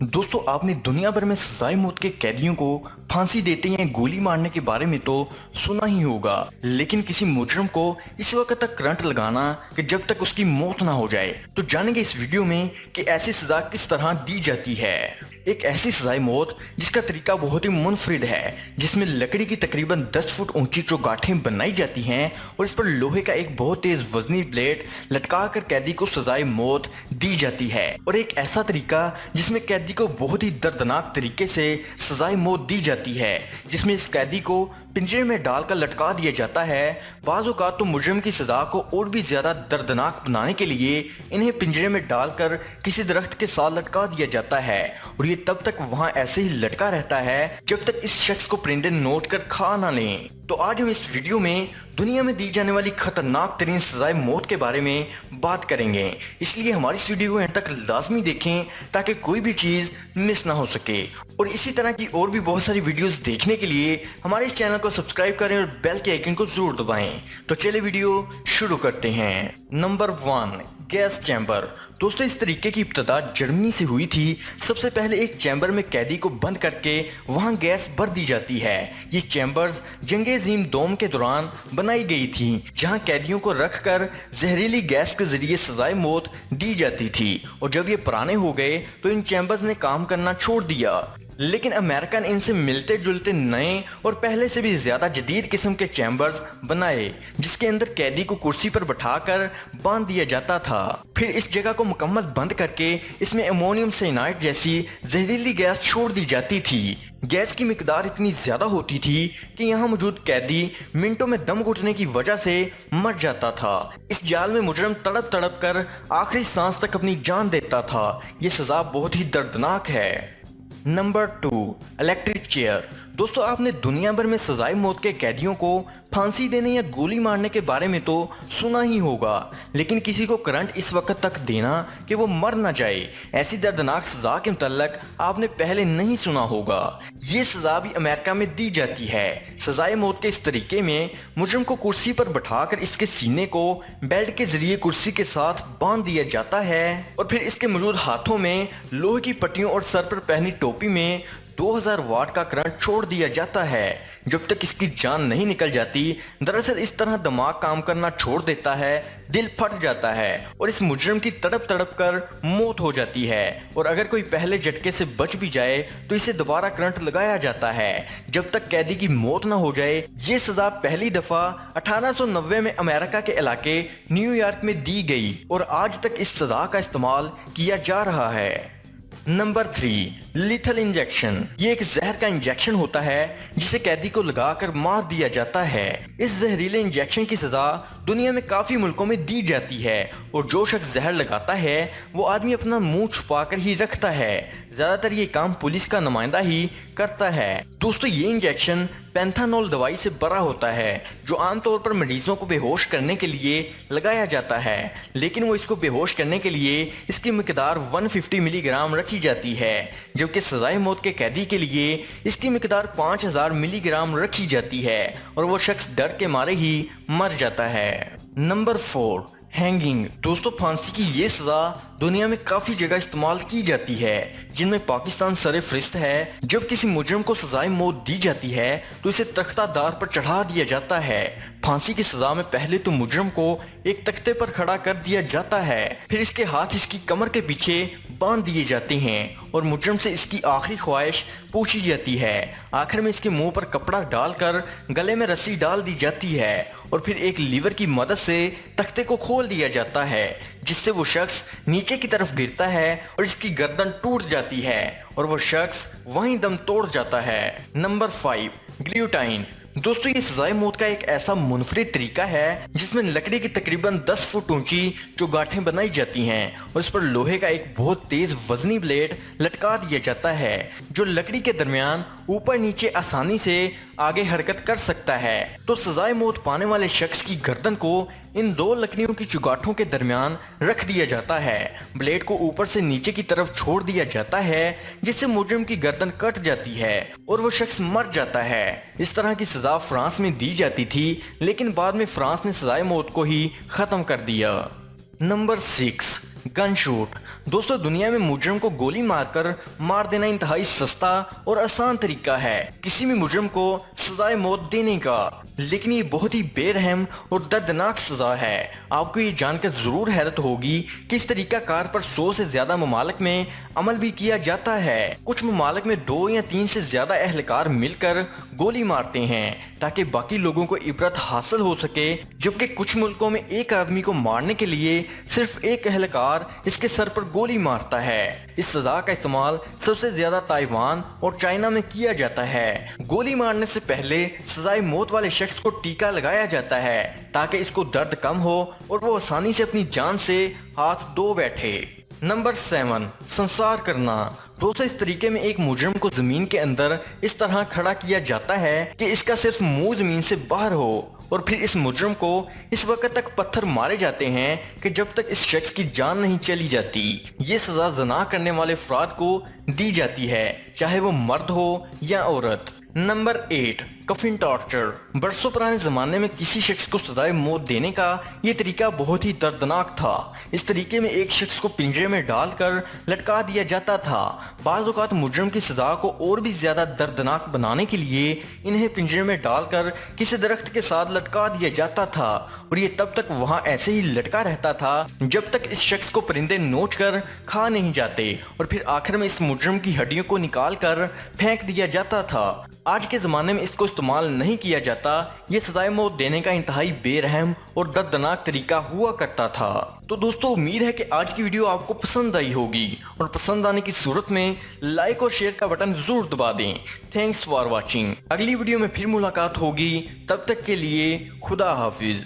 दोस्तों आपने दुनिया भर में सजाए मौत के कैदियों को फांसी देते या गोली मारने के बारे में तो सुना ही होगा, लेकिन किसी मुजरिम को इस वक्त तक करंट लगाना कि जब तक उसकी मौत ना हो जाए। तो जानेंगे इस वीडियो में कि ऐसी सजा किस तरह दी जाती है। एक ऐसी सजाए मौत जिसका तरीका बहुत ही मुनफरिद है, जिसमें लकड़ी की तकरीबन 10 फुट ऊंची चौगाठें बनाई जाती हैं और इस पर लोहे का एक बहुत तेज वजनी ब्लेड लटका कर कैदी को सजाए मौत दी जाती है। और एक ऐसा तरीका जिसमें कैदी को बहुत ही दर्दनाक तरीके से सजाए मौत दी जाती है, जिसमें इस कैदी को पिंजरे में डालकर लटका दिया जाता है। बाज़ औक़ात तो मुजरिम की सजा को और भी ज्यादा दर्दनाक बनाने के लिए इन्हें पिंजरे में डालकर किसी दरख्त के साथ लटका दिया जाता है और ये तब तक वहां ऐसे ही लटका रहता है जब तक इस शख्स को परिंदे नोच कर खा ना लें। तो आज हम इस वीडियो में दुनिया में दी जाने वाली खतरनाक तरीन सजाए मौत के बारे में बात करेंगे, इसलिए हमारी इस वीडियो को यहाँ तक लाजमी देखें ताकि कोई भी चीज मिस ना हो सके। और इसी तरह की और भी बहुत सारी वीडियोस देखने के लिए हमारे इस चैनल को सब्सक्राइब करें और बेल के आइकन को जरूर दबाएं। तो चलिए वीडियो शुरू करते हैं। Number 1, gas chamber. दोस्तों इस तरीके की इब्तदा जर्मनी से हुई थी। सबसे पहले एक चैम्बर में कैदी को बंद करके वहां गैस भर दी जाती है। ये चैम्बर्स जंगे अज़ीम दोम के दौरान बनाई गई थी, जहां कैदियों को रखकर जहरीली गैस के जरिए सजाए मौत दी जाती थी। और जब ये पुराने हो गए तो इन चैम्बर्स ने काम करना छोड़ दिया, लेकिन अमेरिका ने इनसे मिलते जुलते नए और पहले से भी ज्यादा जदीद किस्म के चैम्बर्स बनाए, जिसके अंदर कैदी को कुर्सी पर बैठाकर बांध दिया जाता था। फिर इस जगह को मुकम्मल बंद करके इसमें अमोनियम साइनाइड जैसी जहरीली गैस छोड़ दी जाती थी। गैस की मिकदार इतनी ज्यादा होती थी कि यहाँ मौजूद कैदी मिनटों में दम घुटने की वजह से मर जाता था। इस जाल में मुजरम तड़प तड़प कर आखिरी सांस तक अपनी जान देता था। ये सजा बहुत ही दर्दनाक है। Number 2, electric chair. दोस्तों आपने दुनिया भर में सजाए मौत के कैदियों को फांसी देने या गोली मारने के बारे में तो सुना ही होगा, लेकिन किसी को करंट इस वक्त तक देना कि वो मर ना जाए, ऐसी दर्दनाक सजा के मुतल्लक आपने पहले नहीं सुना होगा। ये सजा भी अमेरिका में दी जाती है। सजाए मौत के इस तरीके में मुजरिम को कुर्सी पर बैठाकर इसके सीने को बेल्ट के जरिए कुर्सी के साथ बांध दिया जाता है और फिर इसके मौजूद हाथों में लोहे की पट्टियों और सर पर पहनी टोपी में 2000 वाट का करंट छोड़ दिया जाता है जब तक इसकी जान नहीं निकल जाती। दरअसल इस तरह दिमाग काम करना छोड़ देता है, दिल फट जाता है और इस मुजरिम की तड़प तड़प कर मौत हो जाती है। और अगर कोई पहले झटके से बच भी जाए तो इसे दोबारा करंट लगाया जाता है जब तक कैदी की मौत ना हो जाए। ये सजा पहली दफा 1890 में अमेरिका के इलाके न्यूयॉर्क में दी गई और आज तक इस सजा का इस्तेमाल किया जा रहा है। Number 3, lethal injection. ये एक जहर का इंजेक्शन होता है जिसे कैदी को लगाकर मार दिया जाता है। इस जहरीले इंजेक्शन की सजा दुनिया में काफी मुल्कों में दी जाती है और जो शख्स जहर लगाता है वो आदमी अपना मुंह छुपाकर ही रखता है। ज्यादातर ये काम पुलिस का नुमाइंदा ही करता है। दोस्तों ये इंजेक्शन पेंथानॉल दवाई से बना होता है जो आमतौर पर मरीजों को बेहोश करने के लिए लगाया जाता है, लेकिन वो इसको बेहोश करने के लिए इसकी मिकदार 150 मिलीग्राम रखी जाती है, जबकि सजाए मौत के कैदी के लिए इसकी मिकदार 5000 मिलीग्राम रखी जाती है और वो शख्स डर के मारे ही मर जाता है। Number 4, hanging. दोस्तों फांसी की ये सजा दुनिया में काफी जगह इस्तेमाल की जाती है, जिनमें पाकिस्तान सरे फरिस्त है। जब किसी मुजरिम को सजाए मौत दी जाती है तो इसे तख्तादार पर चढ़ा दिया जाता है। फांसी की सजा में पहले तो मुजरिम को एक तख्ते पर खड़ा कर दिया जाता है, फिर इसके हाथ इसकी कमर के पीछे बांध दिए जाते हैं और मुजरिम से इसकी आखिरी ख्वाहिश पूछी जाती है। आखिर में इसके मुंह पर कपड़ा डालकर गले में रस्सी डाल दी जाती है और फिर एक लीवर की मदद से तख्ते को खोल दिया जाता है, जिससे वो शख्स नीचे की तरफ गिरता है और इसकी गर्दन टूट जाती है और वो शख्स वहीं दम तोड़ जाता है। नंबर 5, गिलोटाइन। दोस्तों ये सजाए मौत का एक ऐसा मुनफरिद तरीका है जिसमें लकड़ी की तकरीबन 10 फुट ऊंची चौगाठें बनाई जाती हैं और इस पर लोहे का एक बहुत तेज वजनी ब्लेड लटका दिया जाता है जो लकड़ी के दरमियान ऊपर नीचे आसानी से आगे हरकत कर सकता है। तो सजाए मौत पाने वाले शख्स की गर्दन को इन 2 लकड़ियों की चुगाठों के दरमियान रख दिया जाता है। ब्लेड को ऊपर से नीचे की तरफ छोड़ दिया जाता है जिससे मुजरिम की गर्दन कट जाती है और वो शख्स मर जाता है। इस तरह की सजा फ्रांस में दी जाती थी, लेकिन बाद में फ्रांस ने सजाए मौत को ही खत्म कर दिया। Number 6, gun shoot. दोस्तों दुनिया में मुजरिम को गोली मारकर मार देना इंतहाई सस्ता और आसान तरीका है किसी भी मुजरिम को सजाए मौत देने का, लेकिन ये बहुत ही बेरहम और दर्दनाक सजा है। आपको ये जानकर जरूर हैरत होगी कि इस तरीका कार पर 100 से ज्यादा ममालिक में अमल भी किया जाता है। कुछ ममालिक में 2 या 3 से ज्यादा अहलकार मिलकर गोली मारते हैं ताकि बाकी लोगों को इबरत हासिल हो सके, जबकि कुछ मुल्कों में एक आदमी को मारने के लिए सिर्फ एक अहलकार इसके सर पर गोली मारता है। इस सजा का इस्तेमाल सबसे ज्यादा ताइवान और चाइना में किया जाता है। गोली मारने से पहले सजाए मौत वाले शख्स को टीका लगाया जाता है ताकि इसको दर्द कम हो और वो आसानी से अपनी जान से हाथ धो बैठे। नंबर 7, संसार करना। दोस्तों इस तरीके में एक मुजरिम को जमीन के अंदर इस तरह खड़ा किया जाता है कि इसका सिर्फ मुंह जमीन से बाहर हो, और फिर इस मुजरिम को इस वक्त तक पत्थर मारे जाते हैं कि जब तक इस शख्स की जान नहीं चली जाती। ये सजा जना करने वाले अफराद को दी जाती है, चाहे वो मर्द हो या औरत। Number 8, coffin torture. बरसों पुराने जमाने में किसी शख्स को सजाए मौत देने का ये तरीका बहुत ही दर्दनाक था। इस तरीके में एक शख्स को पिंजरे में डालकर लटका दिया जाता था। बाज़ औक़ात मुजरिम की सजा को और भी ज्यादा दर्दनाक बनाने के लिए इन्हें पिंजरे में डालकर किसी दरख्त के साथ लटका दिया जाता था, और ये तब तक वहां ऐसे ही लटका रहता था जब तक इस शख्स को परिंदे नोच कर खा नहीं जाते, और फिर आखिर में इस मुजरिम की हड्डियों को निकाल कर फेंक दिया जाता था। आज के ज़माने में इसको इस्तेमाल नहीं किया जाता। ये सजाए मौत देने का इंतहाई बेरहम और दर्दनाक तरीका हुआ करता था। तो दोस्तों उम्मीद है कि आज की वीडियो आपको पसंद आई होगी, और पसंद आने की सूरत में लाइक और शेयर का बटन जरूर दबा दें। Thanks for watching. अगली वीडियो में फिर मुलाकात होगी, तब तक के लिए खुदा हाफिज।